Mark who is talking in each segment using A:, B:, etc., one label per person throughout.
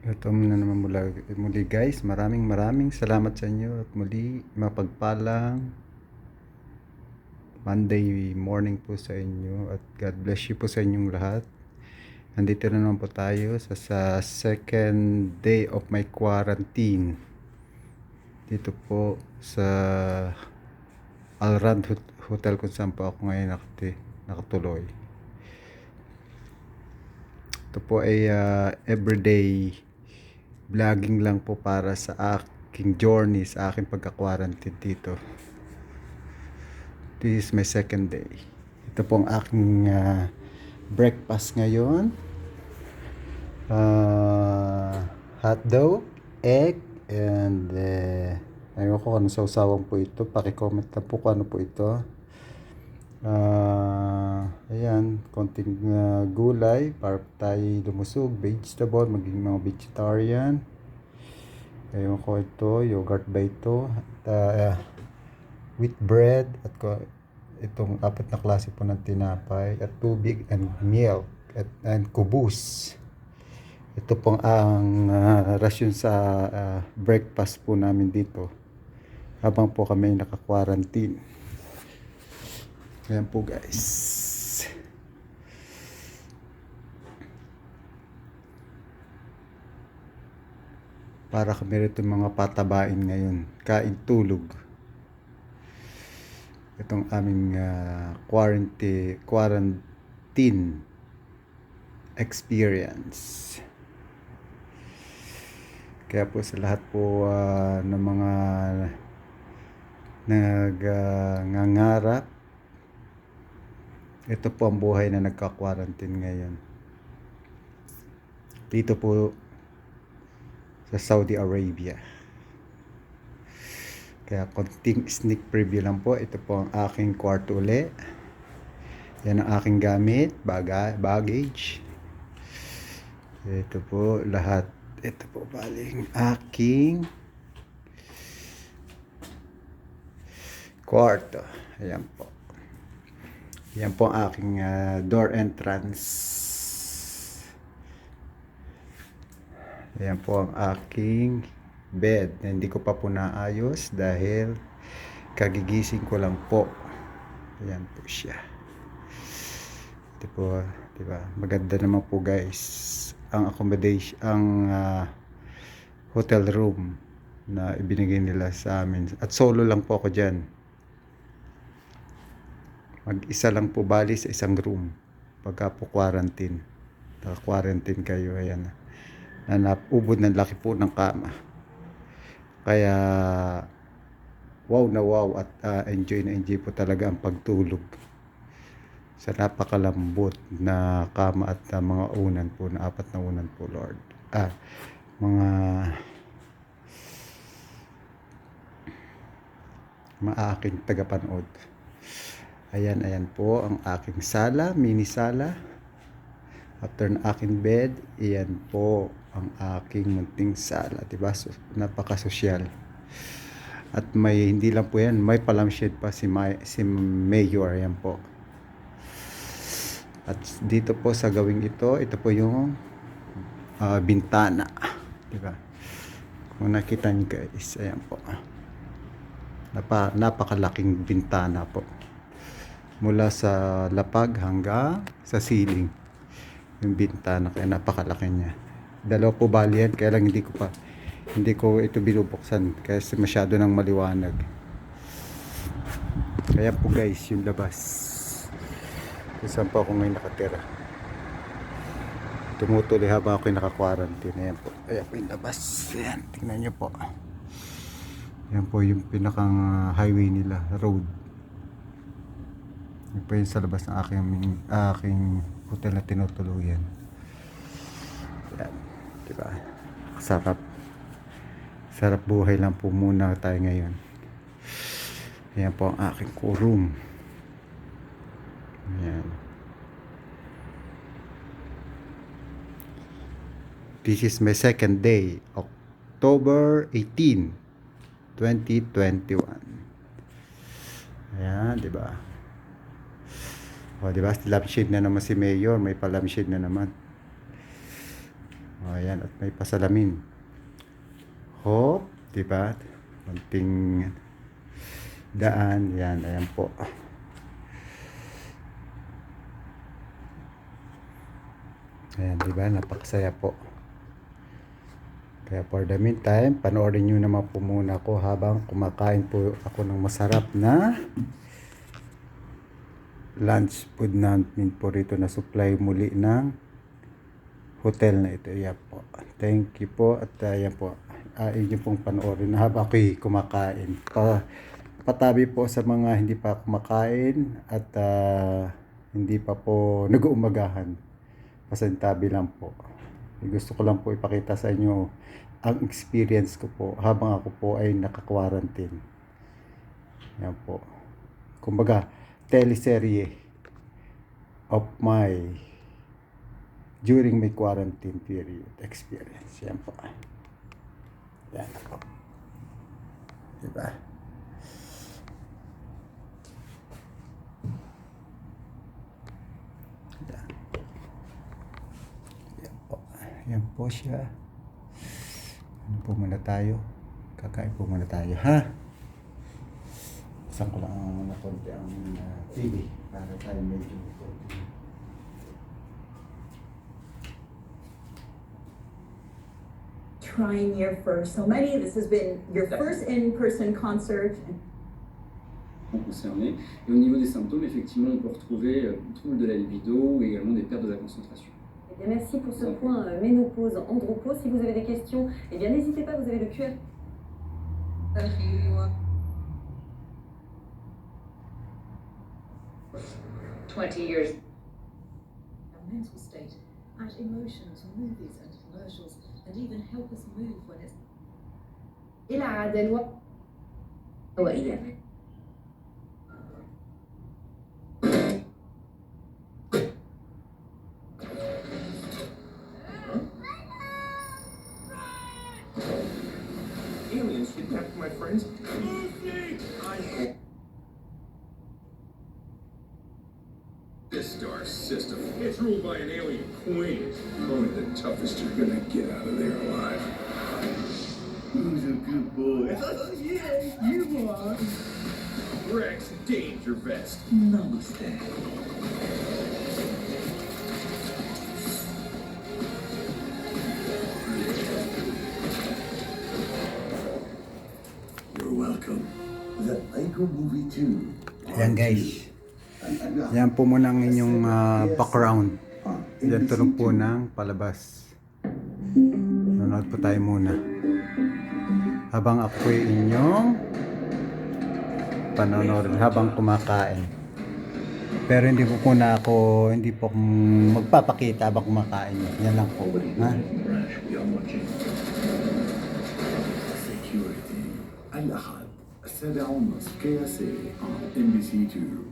A: Ito na naman muli guys, maraming salamat sa inyo at muli mapagpalang Monday morning po sa inyo at God bless you po sa inyong lahat. Nandito na naman po tayo sa second day of my quarantine dito po sa Alrand Hotel kung saan po ako ngayon nakatuloy. Ito po ay everyday vlogging lang po para sa aking journey, sa aking pagka-quarantine dito. This is my second day. Ito po ang aking breakfast ngayon. Hotdog, egg, and ayun ko ano sausawan po ito. Paki-comment lang po kung ano po ito. Ayan, konting gulay para tayo lumusog, vegetable, maging mga vegetarian. Ayun ko ito, yogurt ba ito, wheat bread, at itong apat na klase po ng tinapay, at tubig and milk, and kubus. Ito pong ang rasyon sa breakfast po namin dito habang po kami naka-quarantine. Ayan po guys. Para kami rito mga patabain ngayon. Kain tulog. Itong aming quarantine experience. Kaya po sa lahat po ng mga nangangarap, ito po ang buhay na nagka-quarantine ngayon. Dito po sa Saudi Arabia. Kaya konting sneak preview lang po. Ito po ang aking kwarto uli. Yan ang aking gamit, baggage. Ito po lahat. Ito po baling aking kwarto. Ayan po. Yan po ang aking door entrance. Yan po ang aking bed. Hindi ko pa po naayos dahil kagigising ko lang po. Ayan po siya. Ito po, diba? Maganda naman po guys ang accommodation, ang hotel room na ibinigay nila sa amin. At solo lang po ako dyan. Mag-isa lang po bali sa isang room pagka po quarantine. Quarantine kayo, ayan na napubod ng laki po ng kama. Kaya wow na wow at enjoy na enjoy po talaga ang pagtulog sa napakalambot na kama at mga unan po na apat na unan po Lord. Mga aking tagapanood. Ayan po ang aking sala, mini sala. After ng aking bed, iyan po ang aking munting sala, diba? So, napaka-sosyal. At may hindi lang po yan, may palamshade pa si Mayor, ayan po. At dito po sa gawing ito po yung bintana, diba? Kung nakita niyo guys, ayan po. Napakalaking bintana po. Mula sa lapag hanggang sa ceiling. Yung bintana, kaya napakalaki niya. Dalawa po bali yan, kaya lang hindi ko ito binubuksan kasi masyado nang maliwanag. Kaya po guys, yung labas. Saan po ako ngayon nakatira. Tumutuloy habang ako'y naka-quarantine. Ayan po. Ayan po yung labas. Ayan, tingnan nyo po. Ayan po yung pinakang highway nila, road. Ayan po yung sa labas ng aking hotel na tinutuluyan. Ayan, diba? Sarap buhay lang po muna tayo ngayon. Ayan po ang aking room. Ayan. This is my second day, October 18, 2021. Ayan, diba? O, diba? Lampshade na naman si Mayor. May pa-lampshade na naman. O, Ayan, at may pasalamin. Hop, diba? Konting daan. Yan, ayan po. Ayan, diba? Napakasaya po. Kaya for the meantime, panoorin nyo naman po muna ako habang kumakain po ako ng masarap na lunch food namin po rito na supply muli ng hotel na ito. Ayan po. Thank you po. At ayan po. Inyo pong panoorin habang ako'y kumakain. Patabi po sa mga hindi pa kumakain at hindi pa po nag-uumagahan. Pasintabi lang po. Gusto ko lang po ipakita sa inyo ang experience ko po habang ako po ay naka-quarantine. Yan po. Kumbaga, teleserye of my during my quarantine period experience. Yan po. Yan po. Diba? Yan po siya. Ano po muna tayo? Kakain po muna tayo, ha? Isang ko lang na konti ang TV para tayo medyo
B: trying your first. So many, this has been your first in-person concert.
C: Concernés. Et au niveau des symptômes, effectivement, on peut retrouver troubles de la libido et également des pertes de la concentration.
B: Eh bien, merci pour ce point ménopause, andropause. Si vous avez des questions, eh bien n'hésitez pas, vous avez le QR.
D: 20 years.
E: Our mental state, add emotion to movies and commercials, and even help us move when it's
B: إلى عادة الوقائية.
F: Aliens kidnapped my friends. Lucy! This star system. It's ruled by an alien queen. Only the toughest are gonna get out of there alive. Who's a good boy? Yeah, you are. Rex Danger Vest. Namaste. You're welcome. The Lego Movie 2.
A: Ayan guys. Yan po muna ang inyong background. Yan tunog po ng palabas. Nanonood po tayo muna. Habang ako'y inyong panonood habang kumakain. Pero hindi po muna ako, hindi po magpapakita habang kumakain. Yan lang po. Ha?
F: Security. الأحد 7:30 KSA on NBC2.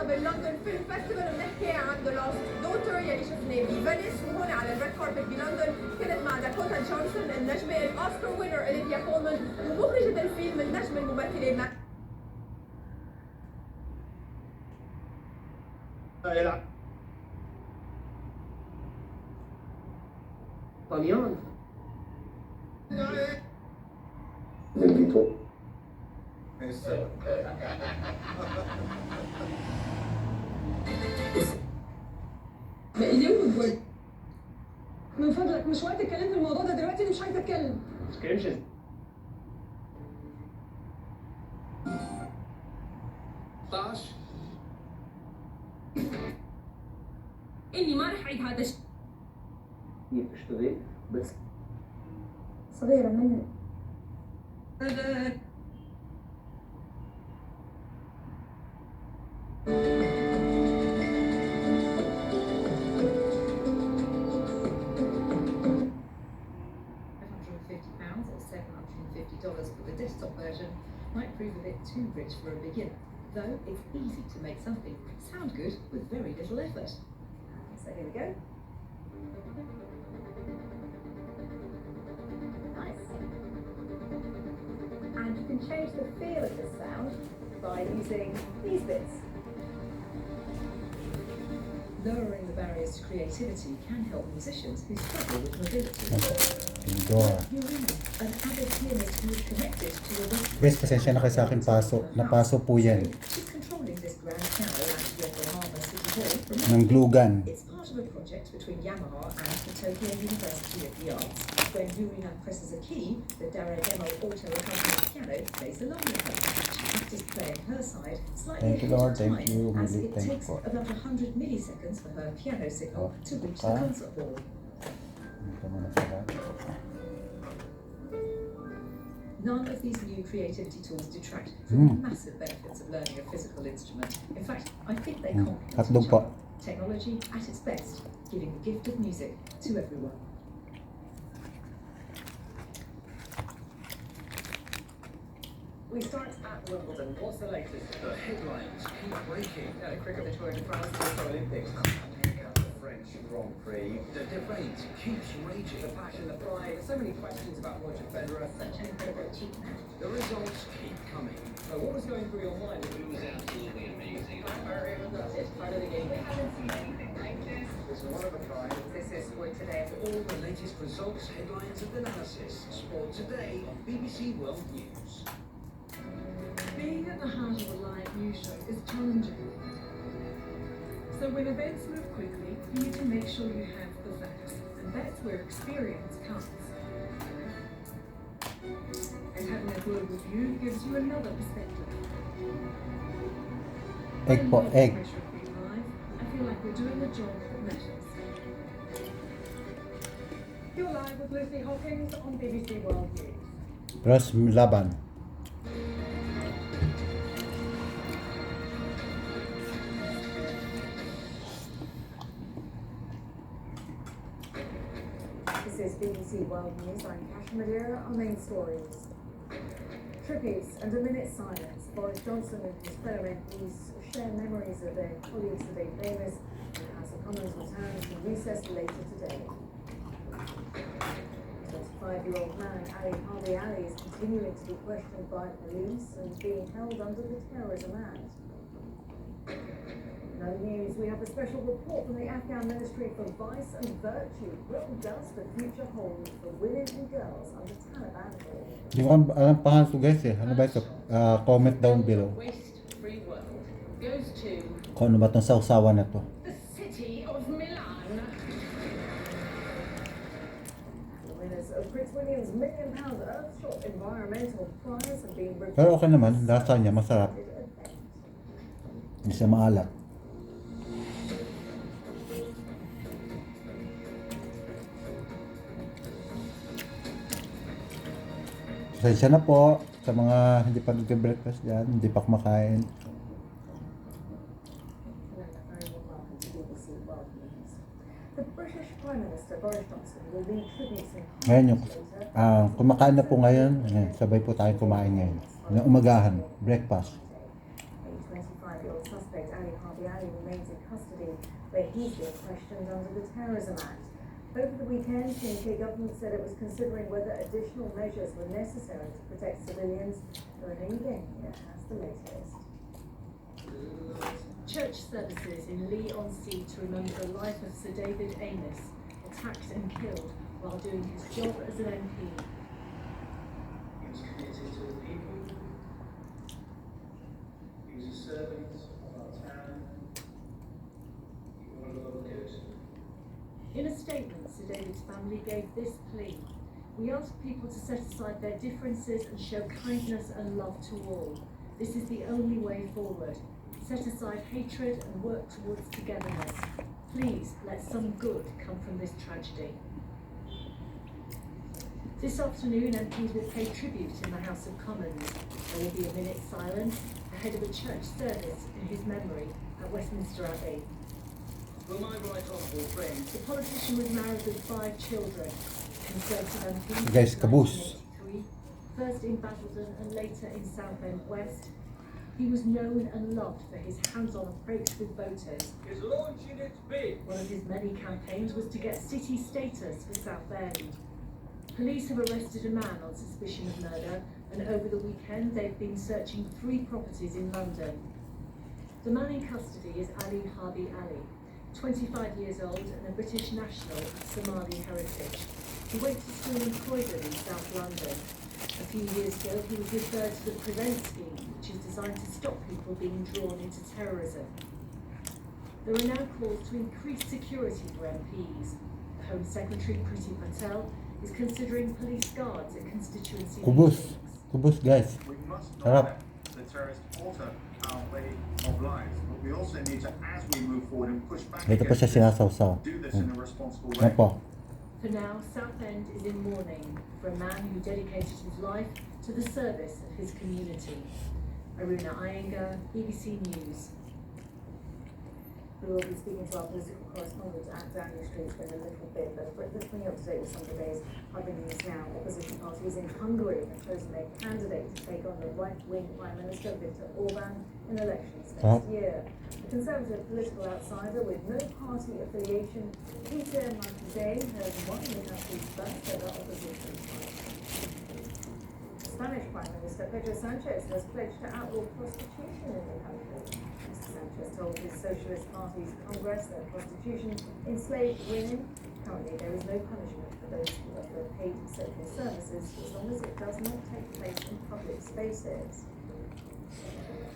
G: باللندن فيلم فيستيفال وبنحكي عن ذا لاست دوتر يلي شفناه بفينيس وهون على الريد كاربت بلندن كانت مع داكوتا جونسون النجمه الاوسكار وينر اوليفيا كولمان ومخرجه الفيلم النجمه الممثله
F: يلعب
G: طليان
B: اليوم من فضلك مش وقت اتكلم في الموضوع ده دلوقتي، انا مش عايزه اتكلم. اني ما رح اعيد هذا الشيء.
C: اشتغل بس
B: صغيره مني.
E: £550 or $750 for the desktop version might prove a bit too rich for a beginner, though it's easy to make something sound good with very little effort.
B: So here we go. Nice.
E: can change the feel of this sound by using these bits. Lowering the barriers to creativity can help musicians who struggle with mobility.
A: Indoor.
E: An avid pianist who is connected to a
A: Guys, pasensya na kayo sa akin paso. Napaso po yan.
E: She's controlling this grand piano at Yokohama City Hall.
A: Ng glue gun.
E: It's part of a project between Yamaha and the Tokyo University of the Arts. When Yurina presses a key, the Daragemo auto accompanied piano plays along with her. She practiced playing her side slightly
A: Thank you,
E: ahead
A: Lord.
E: of
A: Thank
E: time,
A: you.
E: as
A: Really
E: it
A: thank
E: takes
A: you.
E: about 100 milliseconds for her piano signal to reach the
A: Ah.
E: concert hall.
A: Dito muna pala.
E: None of these new creativity tools detract from the massive benefits of learning a physical instrument. In fact, I think they complement
A: Hotdog
E: each
A: po.
E: other. Technology at its best, giving the gift of music to everyone.
B: We start at Wimbledon. What's the latest?
H: The headlines keep breaking.
B: Cricket, the Tour de France, the Olympics.
H: The French Grand Prix. The debate keeps raging.
B: The passion, the pride. So many questions about Roger Federer.
E: Such an incredible achievement.
H: The results keep coming.
B: So what was going through your mind?
H: It was absolutely amazing.
B: It's part of the game.
E: We haven't seen anything like this.
H: It's one of a kind.
B: This is for today.
H: All the latest results, headlines, and analysis. Sport today on BBC World News.
I: Being at the heart of a live news show is challenging. So when events move quickly, you need to make sure you have the facts, and that's where experience comes. And having a global view gives you another perspective.
A: Egg po,
I: When
A: egg.
I: pressure of being live, I feel like we're doing the job that matters. You're live with Lucy Hawkins on BBC World News.
A: Terus laban.
J: This is BBC World News. I'm Kash Madeira. Our main stories. Tributes and a minute's silence. Boris Johnson and his fellow MPs share memories of their colleagues the day famous. The House of Commons returns from recess later today. 25-year-old man Ali Harvey Ali is continuing to be questioned by police and being held under the Terrorism Act. In other news, we have a special report from the Afghan Ministry for Vice and Virtue. What does the future hold for women and girls under Taliban rule?
A: Hindi ko alam pangalan ko guys eh. Ano ba ito? Comment down below.
B: Waste-free world goes to
A: Kung ano ba itong sausawan na to.
B: the city of Milan.
J: The winners of Prince William's £1 million Earthshot Environmental Prize have been revealed.
A: Pero okay naman. Lasa niya masarap. Hindi siya maalat. Pasensya na po sa mga hindi pa nag-breakfast dyan, hindi pa kumakain.
J: The British Prime Minister Boris Johnson will lead tributes in
A: Ngayon yung kumakain na po ngayon, ayan, sabay po tayo kumain ngayon. Ng umagahan, breakfast.
J: A 25-year-old suspect, Ali Harvey Ali, remains in custody where he's being questioned under the Terrorism Act. Over the weekend, the UK government said it was considering whether additional measures were necessary to protect civilians. Lorraine Genia has the latest.
I: Church services in Leigh-on-Sea to remember the life of Sir David Amess, attacked and killed while doing his job as an MP.
H: He was committed to the people. He was a servant of our town. He wanted a lot of good.
I: In a statement, Sir David's family gave this plea: "We ask people to set aside their differences and show kindness and love to all. This is the only way forward. Set aside hatred and work towards togetherness. Please let some good come from this tragedy." This afternoon, MPs will pay tribute in the House of Commons. There will be a minute's silence ahead of a church service in his memory at Westminster Abbey.
H: Will my right honourable friend
I: The politician was married with 5 children. Conservative MP
A: Guys, caboose.
I: 1983, first in Basildon and later in Southend West. He was known and loved for his hands-on approach with voters.
H: is launching its bid.
I: One of his many campaigns was to get city status for Southend. Police have arrested a man on suspicion of murder, and over the weekend they've been searching 3 properties in London. The man in custody is Ali Harbi Ali, 25 years old and a British national of Somali heritage. He went to school in Croydon in South London. A few years ago, he was referred to the PREVENT scheme, which is designed to stop people being drawn into terrorism. There are now calls to increase security for MPs. The Home Secretary, Priti Patel, is considering police guards at constituency meetings.
A: Kubus guys.
K: We must not
A: Sarap.
K: let the terrorists alter our way of life, but we also need to, as we move forward and push back
A: Dito pa siya
K: against
A: sinasawsaw.
K: this, do this in a responsible
A: Ano
K: way.
A: po?
I: For now, Southend is in mourning for a man who dedicated his life to the service of his community. Aruna Iyengar, BBC News.
J: We will be speaking to our political correspondent at Dani-Fly-High in a little bit, but let's bring you up to date with some of the days happening news now. Opposition parties in Hungary have chosen their candidate to take on the right-wing Prime Minister Viktor Orban in elections next year. A conservative political outsider with no party affiliation, Peter Martínez has won the country's first ever opposition fight. Spanish Prime Minister Pedro Sanchez has pledged to outlaw prostitution in the country. Mr. Sanchez told his Socialist Party's Congress that prostitution enslaved women. Currently, there is no punishment for those who offer paid sexual services as long as it does not take place in public spaces.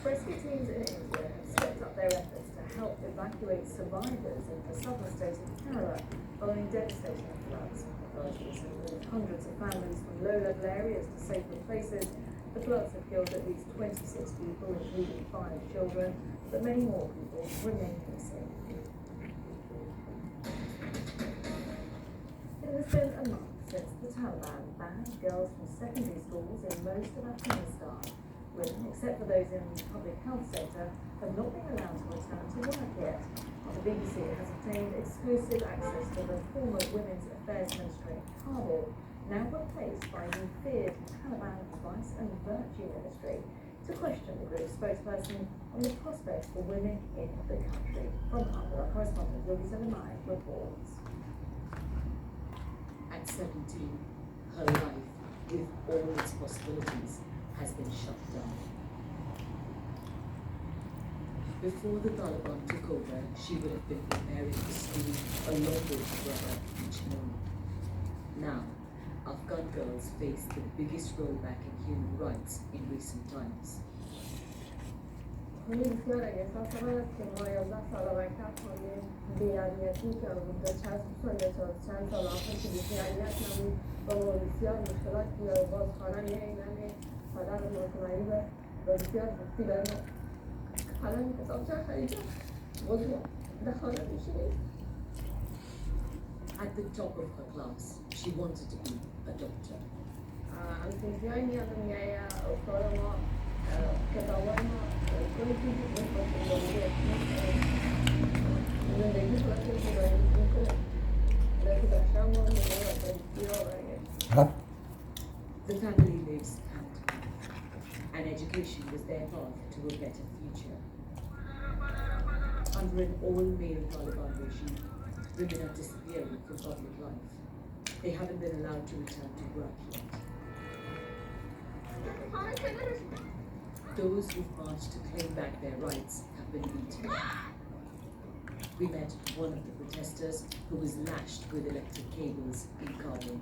J: Rescue teams in India have stepped up their efforts to help evacuate survivors in the southern state of Kerala following devastating floods. Authorities have moved hundreds of families from low-level areas to safer places. The floods have killed at least 26 people, including 5 children, but many more people remain missing. It has been a month since the Taliban banned girls from secondary schools in most of Afghanistan. Women, except for those in the public health sector, have not been allowed to return to work yet. The BBC has obtained exclusive access to the former Women's Affairs Minister in Kabul, now replaced by the feared Taliban Vice and Virtue Ministry, to question the group's spokesperson on the prospects for women in the country. From Kabul, our correspondent Dani-Fly-High reports.
L: At 17, her life, with all its possibilities, has been shut down. Before the Taliban took over, she would have been preparing for school along with her brother each morning. Now, Afghan girls face the biggest rollback in human rights in recent times. At the top of her class, she wanted to be a doctor. The family lives hand to hand, and education was their path to a better future. Under an all-male Taliban regime, women are disappearing from public life. They haven't been allowed to return to work yet. Those who've marched to claim back their rights have been beaten. We met one of the protesters who was lashed with electric cables in Kabul.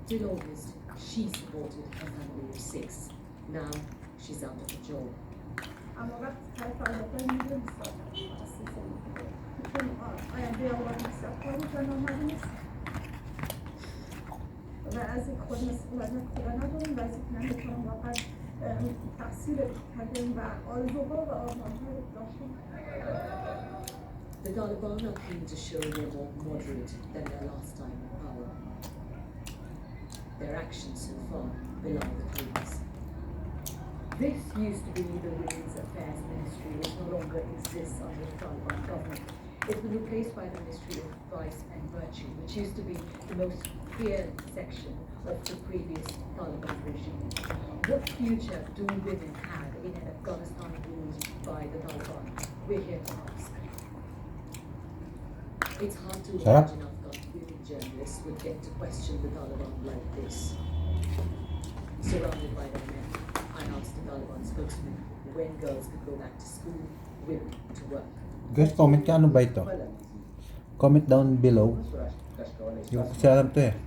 L: Till August, she supported her family of 6. Now, she's out of a job. The Taliban are keen to show they're more moderate than their last time in power. Their actions so far belie the claims.
I: This used to be the Women's Affairs Ministry, which no longer exists under the Taliban government. It's been replaced by the Ministry of Vice and Virtue, which used to be the most feared section of the previous Taliban regime. What future do women have in an Afghanistan ruled by the Taliban?
L: We're here to ask. It's hard to
A: Sarap.
L: imagine Afghan women journalists would get to question the Taliban like this. Surrounded by their men, I asked the Taliban spokesman when girls could go back to school, women to work.
A: Guys, comment ka ano ba ito? Comment down below. Hindi ko kasi alam to eh.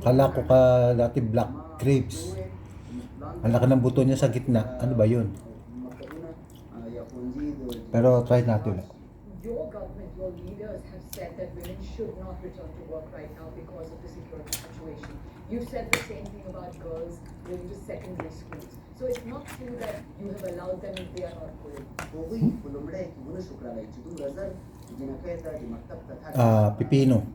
A: Kala ko ka dati black grapes. Ang laki ng buto niya sa gitna. Ano ba yun? Pero try natin ulit.
I: Your government, your leaders have said that women should not return to work right now because of the security situation. You've said the same thing about girls going to secondary schools. So it's not true that you have allowed them if they are not going.
A: Pipino.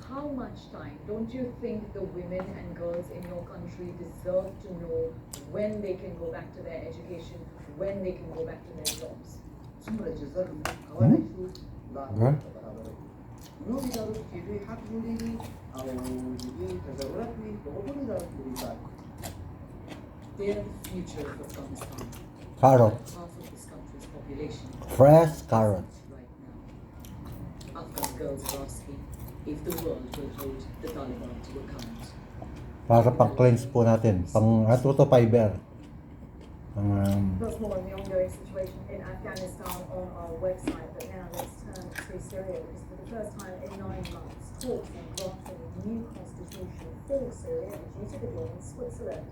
I: How much time? Don't you think the women and girls in your country deserve to know when they can go back to their education, when they can go back to their jobs?
L: They are the future of Afghanistan.
A: Carrot.
L: Half of this country's population.
A: Fresh carrots.
L: Right now. Afghan girls are asking if the world will hold the Taliban to account.
A: Para pang cleanse po natin. Pang to fiber.
J: Lots more on the ongoing situation in Afghanistan on our website, but now let's turn to Syria because for the first time in 9 months, talks on drafting a new constitution for Syria are due to begin in Switzerland.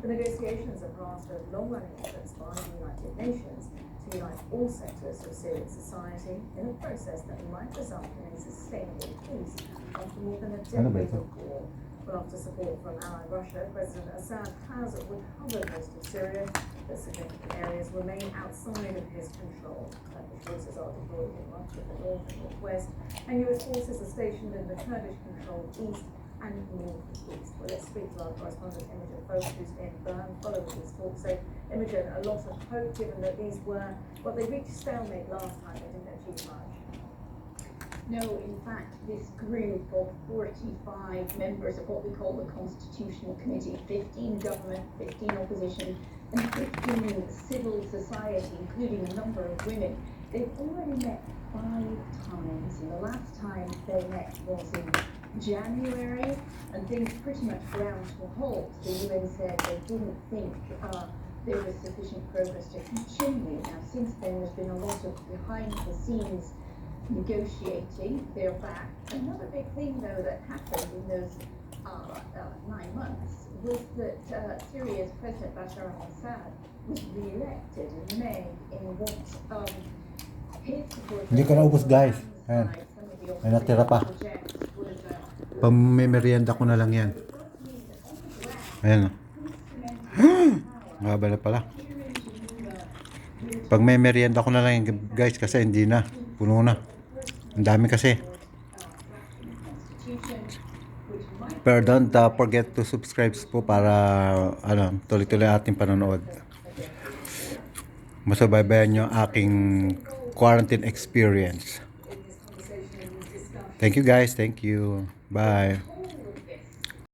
J: The negotiations are part of long-running efforts by the United Nations to unite all sectors of Syrian society in a process that might result in a sustainable peace after more than a decade of war. Well, after support from allied Russia, President Assad has recovered most of Syria, but significant areas remain outside of his control. Turkish forces are deployed in much of the north and northwest, and US forces are stationed in the Kurdish-controlled east and northeast. Well, let's speak to our correspondent Imogen Folk, who's in Bern, following these talks. So, Imogen, a lot of hope given that these were, well, they reached stalemate last time, they didn't achieve much.
B: No, in fact, this group of 45 members of what we call the Constitutional Committee, 15 government, 15 opposition, and 15 civil society, including a number of women, they've already met 5 times, and the last time they met was in January, and things pretty much ground to a halt. The UN said they didn't think there was sufficient progress to continue. Now, since then, there's been a lot of behind-the-scenes negotiating. They're back. Another big thing, though, that happened in those 9 months was that Syria's President Bashar al-Assad was re-elected in May in what his supporters...
A: Hindi ko naubos, guys. Ayan. May natira pa. Pamimerienda ko na lang yan. Ayan. Mabala pala. Pag may merienda ko na lang yan, guys, kasi hindi na. Puno na. Ang dami kasi. Pero don't forget to subscribe po para tuloy-tuloy ating panonood. Masubaybayan nyo aking quarantine experience. Thank you guys. Thank you. Bye.